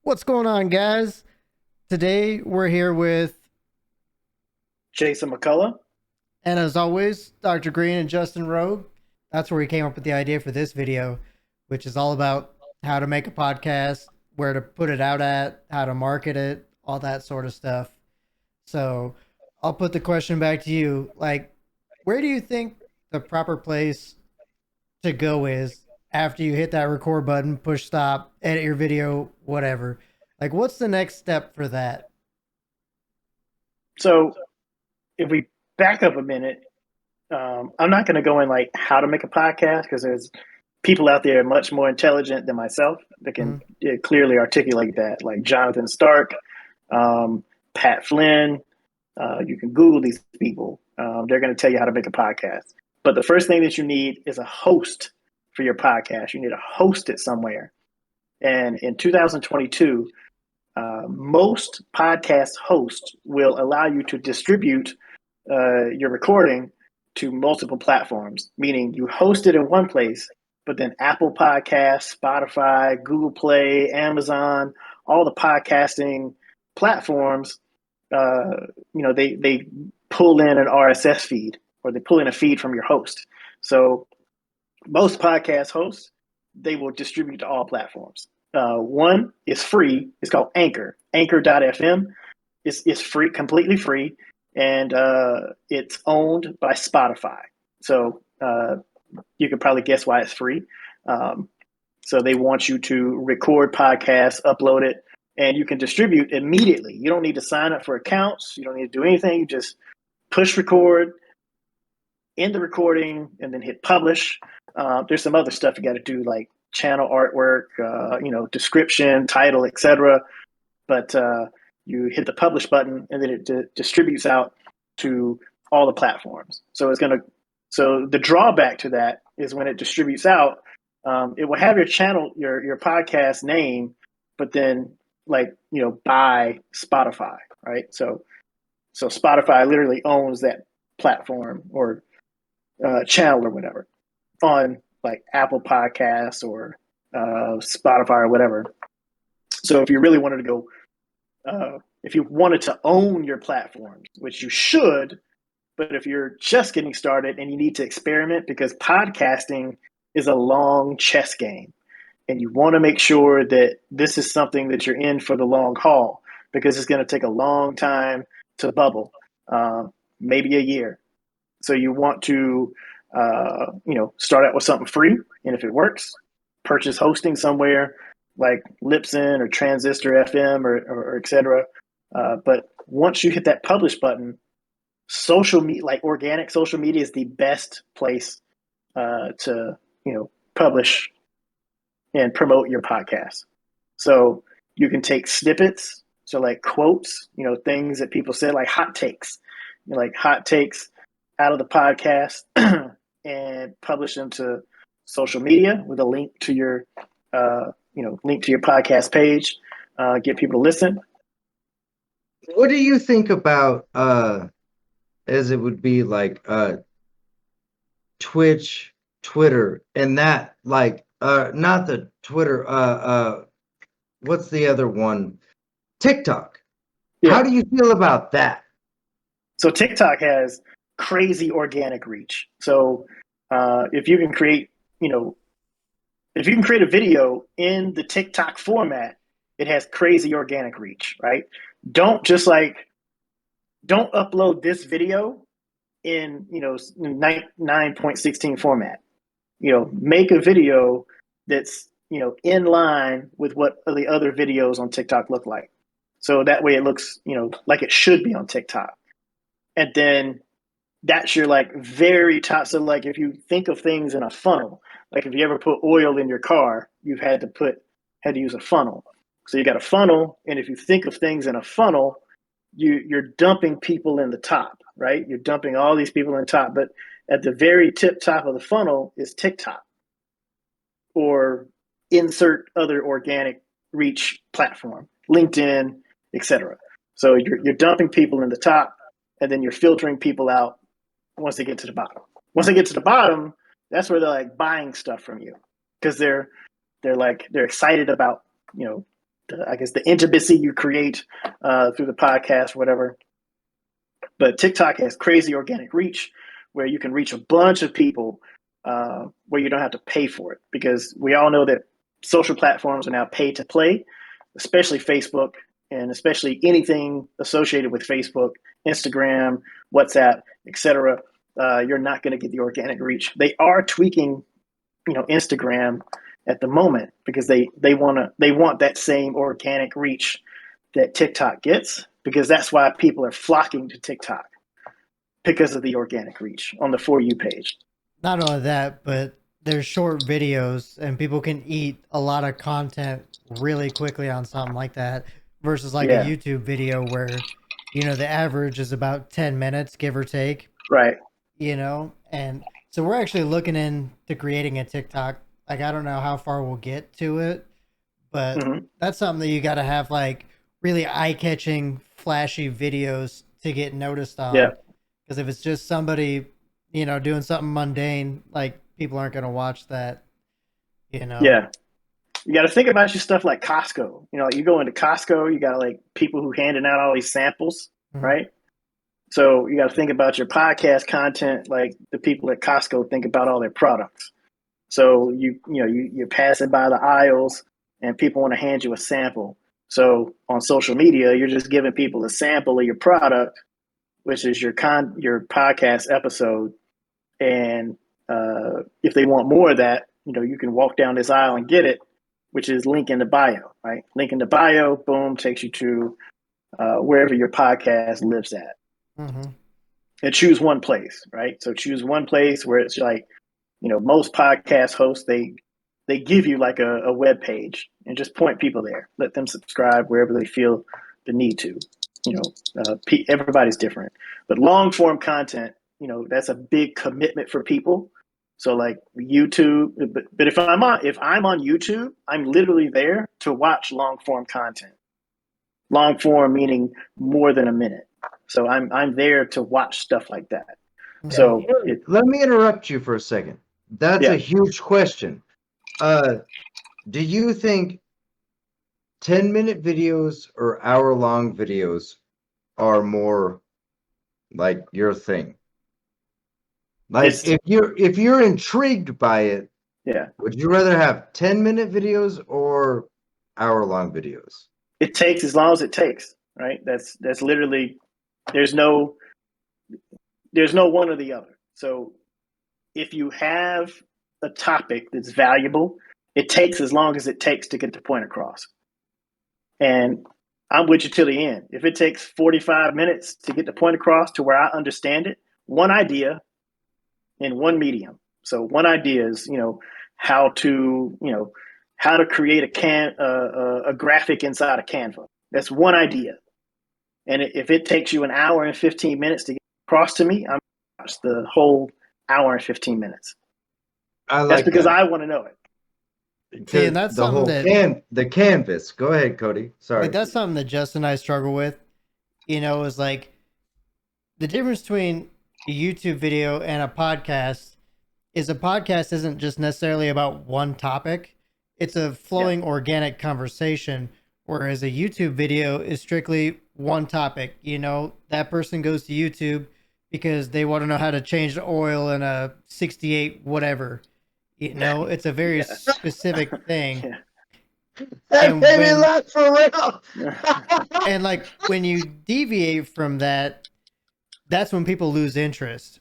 What's going on, guys? Today we're here with, Jason McCullough. and as always, Dr. Green and Justin Rogue. That's where we came up with the idea for this video, which is all about how to make a podcast, where to put it out at, how to market it, all that sort of stuff. So I'll put the question back to you. Like, where do you think the proper place to go is after you hit that record button, push stop, edit your video, whatever? Like, what's the next step for that? So if we back up a minute, I'm not going to go in like how to make a podcast because there's people out there much more intelligent than myself that can Mhm. clearly articulate that, like Jonathan Stark, Pat Flynn. You can Google these people. They're going to tell you how to make a podcast. But the first thing that you need is a host for your podcast. You need to host it somewhere. And in 2022, most podcast hosts will allow you to distribute your recording to multiple platforms, meaning you host it in one place, but then Apple Podcasts, Spotify, Google Play, Amazon, all the podcasting platforms, they pull in an RSS feed or they pull in a feed from your host. So most podcast hosts, they will distribute to all platforms. One is free. It's called Anchor. Anchor.fm is free, completely free, and it's owned by Spotify. So you could probably guess why it's free. Um, so they want you to record podcasts, upload it, and you can distribute immediately. You don't need to sign up for accounts. You don't need to do anything. You just push record, end the recording, and then hit publish. There's some other stuff you got to do, like channel artwork, description, title, etc. But you hit the publish button, and then it distributes out to all the platforms. So the drawback to that is when it distributes out, it will have your channel, your podcast name, but then by Spotify, right? So Spotify literally owns that platform or channel or whatever on like Apple Podcasts or Spotify or whatever. So if you really wanted to go, if you wanted to own your platforms, which you should, but if you're just getting started and you need to experiment, because podcasting is a long chess game, and you want to make sure that this is something that you're in for the long haul, because it's going to take a long time to bubble, maybe a year. So you want to, start out with something free, and if it works, purchase hosting somewhere like Lipson or Transistor FM or et cetera. But once you hit that publish button, social media, like organic social media, is the best place to publish and promote your podcast. So you can take snippets, so like quotes, things that people said, like hot takes, like hot takes out of the podcast, and publish them to social media with a link to your, link to your podcast page. Get people to listen. What do you think about as it would be like Twitch, Twitter, and that not the Twitter what's the other one? TikTok. How Yeah. do you feel about that? So TikTok has crazy organic reach. So if you can create, if you can create a video in the TikTok format, it has crazy organic reach, right? Don't just like don't upload this video in 9.16 format. Make a video that's in line with what the other videos on TikTok look like. So that way it looks like it should be on TikTok. And then that's your like very top. So like if you think of things in a funnel, like if you ever put oil in your car, you've had to use a funnel. So you got a funnel, and if you think of things in a funnel, you're dumping people in the top, right? You're dumping all these people in the top, but at the very tip top of the funnel is TikTok or insert other organic reach platform, LinkedIn, etc. So you're dumping people in the top, and then you're filtering people out once they get to the bottom. Once they get to the bottom, that's where they're like buying stuff from you because they're excited about I guess the intimacy you create through the podcast, whatever. But TikTok has crazy organic reach where you can reach a bunch of people where you don't have to pay for it, because we all know that social platforms are now pay to play, especially Facebook, and especially anything associated with Facebook, Instagram, WhatsApp, etc. You're not going to get the organic reach. They are tweaking, Instagram at the moment, because they want that same organic reach that TikTok gets, because that's why people are flocking to TikTok, because of the organic reach on the For You page. Not only that, but there's short videos and people can eat a lot of content really quickly on something like that versus like a YouTube video where, the average is about 10 minutes, give or take. Right. And so we're actually looking into creating a TikTok. Like, I don't know how far we'll get to it, but that's something that you got to have like really eye-catching, flashy videos to get noticed on. Yeah. Because if it's just somebody, doing something mundane, like people aren't going to watch that, Yeah. You got to think about your stuff like Costco. You go into Costco, you got like people who handing out all these samples, right? So you got to think about your podcast content like the people at Costco think about all their products. So you're passing by the aisles and people want to hand you a sample. So on social media, you're just giving people a sample of your product, which is your podcast episode. And if they want more of that, you can walk down this aisle and get it, which is link in the bio, right? Link in the bio, boom, takes you to wherever your podcast lives at. And choose one place, right? So choose one place where it's like, most podcast hosts, they give you like a web page and just point people there. Let them subscribe wherever they feel the need to. Everybody's different. But long form content, that's a big commitment for people. So like YouTube, but if I'm on YouTube, I'm literally there to watch long form content. Long form meaning more than a minute. So I'm there to watch stuff like that. So let me interrupt you for a second. That's a huge question. Do you think 10-minute videos or hour-long videos are more like your thing? Like if you're intrigued by it, would you rather have 10-minute videos or hour-long videos? It takes as long as it takes, right? That's literally, there's no one or the other. So if you have a topic that's valuable, it takes as long as it takes to get the point across. And I'm with you till the end. If it takes 45 minutes to get the point across to where I understand it, one idea in one medium. So one idea is, how to create a graphic inside of Canva. That's one idea. And if it takes you an hour and 15 minutes to get across to me, I'm watch the whole hour and 15 minutes. That's because I want to know it. See, and that's the whole the canvas. Go ahead, Cody. Sorry. Like, that's something that Justin and I struggle with. Is like the difference between a YouTube video and a podcast is a podcast isn't just necessarily about one topic. It's a flowing organic conversation, whereas a YouTube video is strictly one topic. That person goes to YouTube because they want to know how to change the oil in a 68 whatever. It's a very specific thing. That made me laugh for real. And like when you deviate from that, that's when people lose interest.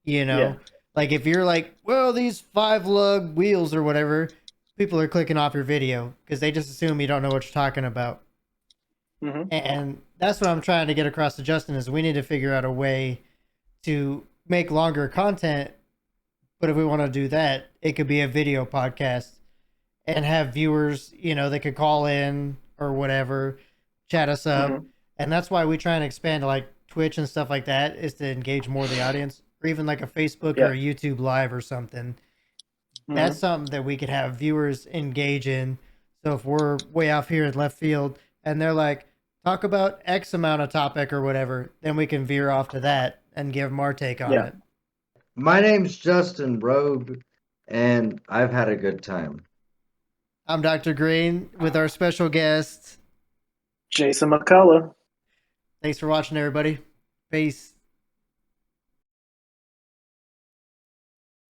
Like if you're like, well, these 5 lug wheels or whatever, people are clicking off your video because they just assume you don't know what you're talking about. And that's what I'm trying to get across to Justin is we need to figure out a way to make longer content. But if we want to do that, it could be a video podcast and have viewers, they could call in or whatever, chat us up. And that's why we try and expand to like Twitch and stuff like that, is to engage more of the audience, or even like a Facebook or a YouTube live or something. That's something that we could have viewers engage in. So if we're way off here in left field and they're like, talk about X amount of topic or whatever, then we can veer off to that and give them our take on it. My name's Justin Rogue, and I've had a good time. I'm Dr. Green with our special guest. Jason McCullough. Thanks for watching, everybody. Peace.